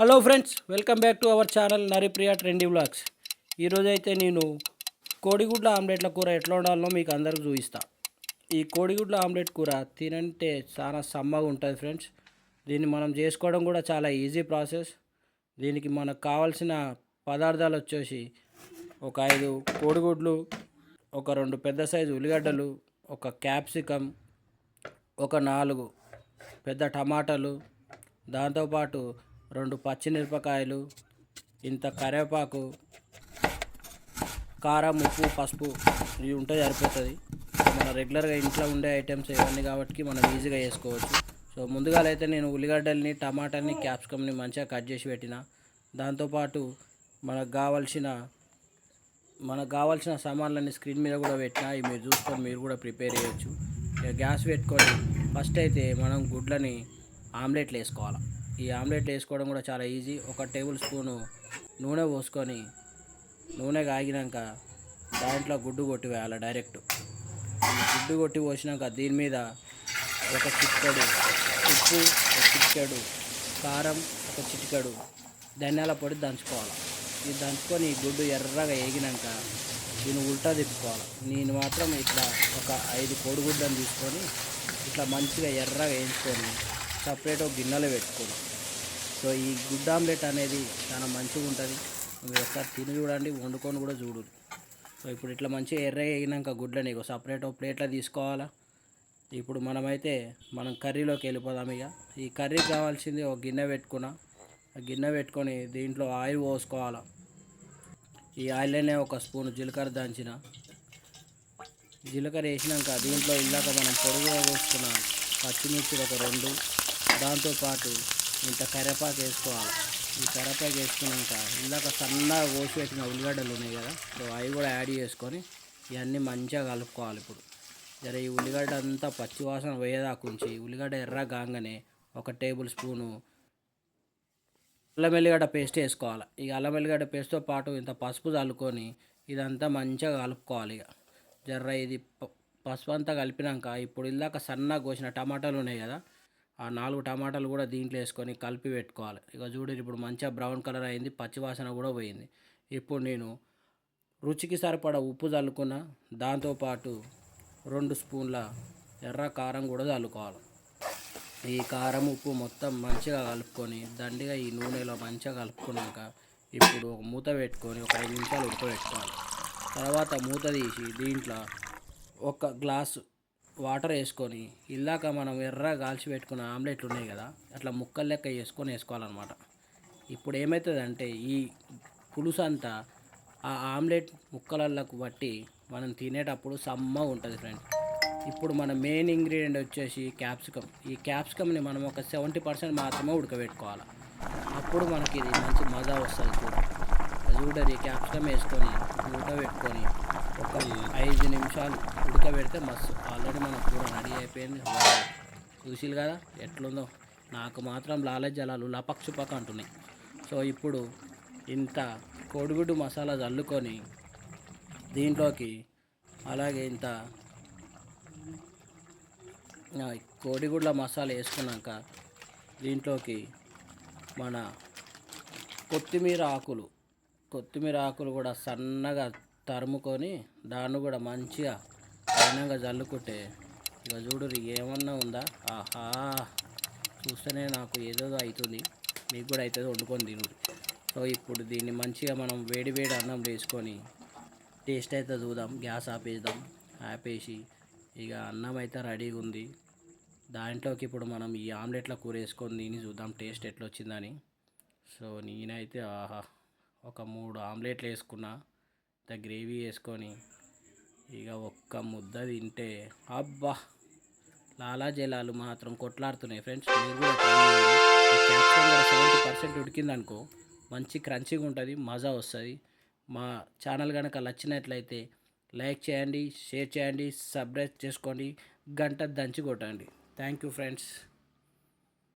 Hello friends, welcome back to our channel Naripriya trendy vlogs. ఈరోజు అయితే నేను కోడిగుడ్ల ఆమ్లెట్ల కూర ఎట్లా ఉండాలో మీకు అందరికి చూపిస్తా. ఈ కోడిగుడ్ల ఆమ్లెట్ కూర తినంటే చాలా సమ్మగా ఉంటుంది ఫ్రెండ్స్. దీన్ని మనం చేసుకోవడం కూడా చాలా ఈజీ ప్రాసెస్. దీనికి మనకు కావాల్సిన పదార్థాలు వచ్చేసి ఒక 5 కోడిగుడ్లు, ఒక 2 పెద్ద సైజు ఉల్లిగడ్డలు, ఒక క్యాప్సికమ్, ఒక 4 పెద్ద టమాటాలు, దాంతోపాటు 2 పచ్చిమిరపకాయలు, ఇంత కరివేపాకు, కారం, ఉప్పు, పసుపు ఇవి ఉంటే సరిపోతుంది. మన రెగ్యులర్గా ఇంట్లో ఉండే ఐటమ్స్ ఇవన్నీ కాబట్టి మనం ఈజీగా చేసుకోవచ్చు. సో ముందుగా అయితే నేను ఉల్లిగడ్డల్ని, టమాటాలని, క్యాప్సికమ్ని మంచిగా కట్ చేసి పెట్టిన. దాంతోపాటు మనకు కావాల్సిన సామాన్లన్నీ స్క్రీన్ మీద కూడా పెట్టిన. ఇవి మీరు చూసుకొని మీరు కూడా ప్రిపేర్ చేయొచ్చు. ఇక గ్యాస్ పెట్టుకొని ఫస్ట్ అయితే మనం గుడ్లని ఆమ్లెట్లు వేసుకోవాలి. ఈ ఆమ్లెట్లు వేసుకోవడం కూడా చాలా ఈజీ. 1 టేబుల్ స్పూను నూనె పోసుకొని నూనె కాగినాక దాంట్లో గుడ్డు కొట్టి వేయాలి డైరెక్ట్. గుడ్డు కొట్టి పోసినాక దీని మీద ఒక చిటికెడు ఉప్పు, ఒక చిటికెడు కారం, ఒక చిటికెడు ధనియాల పొడి దంచుకోవాలి. ఇది దంచుకొని ఈ గుడ్డు ఎర్రగా వేగినాక దీన్ని ఉల్టా తిప్పుకోవాలి. నేను మాత్రం ఇట్లా ఒక 5 కోడిగుడ్లను తీసుకొని ఇట్లా మంచిగా ఎర్రగా వేయించుకొని సపరేట్ ఒక గిన్నెలో పెట్టుకోవాలి. సో ఈ గుడ్ ఆమ్లెట్ అనేది చాలా మంచిగా ఉంటుంది. మీరు ఒకసారి తిని చూడండి, వండుకొని కూడా చూడు. సో ఇప్పుడు ఇట్లా మంచిగా ఎర్రగా వేగినాక గుడ్లని సపరేట్ ఒక ప్లేట్లో తీసుకోవాలా. ఇప్పుడు మనం కర్రీలోకి వెళ్ళిపోదాం. ఇక ఈ కర్రీకి కావాల్సింది ఒక గిన్నె పెట్టుకున్నా. ఆ గిన్నె పెట్టుకొని దీంట్లో ఆయిల్ పోసుకోవాలి. ఈ ఆయిల్లోనే ఒక స్పూన్ జీలకర్ర దంచిన. జీలకర్ర వేసినాక దీంట్లో ఇందాక మనం పొడుగుగా పోసుకున్న పచ్చిమిర్చి ఒక 2, దాంతోపాటు ఇంత కరివేపాకు వేసుకోవాలి. ఈ కరివేపాకు వేసుకున్నాక ఇందాక సన్నగా కోసి పెట్టిన ఉల్లిగడ్డలు ఉన్నాయి కదా, సో అవి కూడా యాడ్ చేసుకొని ఇవన్నీ మంచిగా కలుపుకోవాలి. ఇప్పుడు ఈ ఉల్లిగడ్డ అంతా పచ్చివాసన పోయేదాకా ఉంచి ఉల్లిగడ్డ ఎర్ర కాగానే 1 టేబుల్ స్పూను అల్లం వెల్లిగడ్డ పేస్ట్ వేసుకోవాలి. ఇక అల్లం వెల్లిగడ్డ పేస్ట్తో పాటు ఇంత పసుపు చల్లుకొని ఇదంతా మంచిగా కలుపుకోవాలి. ఇక ఇది పసుపు అంతా కలిపినాక ఇప్పుడు ఇందాక సన్నగా కోసిన టమాటాలు ఉన్నాయి కదా, ఆ 4 టమాటాలు కూడా దీంట్లో వేసుకొని కలిపి పెట్టుకోవాలి. ఇక చూడండి, ఇప్పుడు మంచిగా బ్రౌన్ కలర్ అయింది, పచ్చివాసన కూడా పోయింది. ఇప్పుడు నేను రుచికి సరిపడా ఉప్పు చల్లుకున్న, దాంతోపాటు 2 స్పూన్ల ఎర్ర కారం కూడా చల్లుకోవాలి. ఈ కారం, ఉప్పు మొత్తం మంచిగా కలుపుకొని దండిగా ఈ నూనెలో మంచిగా కలుపుకున్నాక ఇప్పుడు మూత పెట్టుకొని ఒక 5 నిమిషాలు ఉడకబెట్టుకోవాలి. తర్వాత మూత తీసి దీంట్లో 1 గ్లాసు వాటర్ వేసుకొని ఇలాక మనం ఎర్ర కాల్చి పెట్టుకున్న ఆమ్లెట్లు ఉన్నాయి కదా, అట్లా ముక్కలు లెక్క వేసుకోవాలన్నమాట. ఇప్పుడు ఏమవుతుందంటే ఈ పులుసు అంతా ఆ ఆమ్లెట్ ముక్కలకు బట్టి మనం తినేటప్పుడు సమ్మగా ఉంటుంది ఫ్రెండ్స్. ఇప్పుడు మన మెయిన్ ఇంగ్రీడియంట్ వచ్చేసి క్యాప్సికమ్. ఈ క్యాప్సికమ్ని మనం ఒక 70% మాత్రమే ఉడకబెట్టుకోవాలి. అప్పుడు మనకి ఇది మంచి మజా వస్తుంది. చూడండి, క్యాప్సికమ్ వేసుకొని ఉడకబెట్టుకొని ఒక 5 నిమిషాలు ఉడకబెడితే మస్తు. ఆల్రెడీ మన కూర రెడీ అయిపోయింది. చూసిలు కదా ఎట్లుందో. నాకు మాత్రం లాలె జలాలు లపక్షుపక్క అంటున్నాయి. సో ఇప్పుడు ఇంత కోడిగుడ్డు మసాలా చల్లుకొని దీంట్లోకి అలాగే ఇంత కోడిగుడ్ల మసాలా వేసుకున్నాక దీంట్లోకి మన కొత్తిమీర ఆకులు కూడా సన్నగా తరుముకొని దాన్ని కూడా మంచిగా పైనంగా జల్లుకుంటే ఇక చూడు ఏమన్నా ఉందా. ఆహా, చూస్తేనే నాకు ఏదో అవుతుంది. మీకు కూడా అవుతుంది, వండుకొని తిను. సో ఇప్పుడు దీన్ని మంచిగా మనం వేడి అన్నం వేసుకొని టేస్ట్ అయితే చూద్దాం. గ్యాస్ ఆపేసి ఇక అన్నం అయితే రెడీగా ఉంది. దాంట్లోకి ఇప్పుడు మనం ఈ ఆమ్లెట్ల కూర వేసుకొని తిని చూద్దాం టేస్ట్ ఎట్లా వచ్చిందని. సో నేనైతే ఒక 3 ఆమ్లెట్లు వేసుకున్నా, గ్రేవీ వేసుకొని ఇక ఒక్క ముద్ద తింటే అబ్బా, లాలాజలాలు మాత్రం కొట్లాడుతున్నాయి ఫ్రెండ్స్. మీరు కూడా క్యాప్సికమ్ కూడా 70% ఉడికిందనుకో మంచి క్రంచీగా ఉంటుంది, మజా వస్తుంది. మా ఛానల్ కనుక నచ్చినట్లయితే లైక్ చేయండి, షేర్ చేయండి, సబ్స్క్రైబ్ చేసుకోండి, గంట దంచి కొట్టండి. Thank you friends.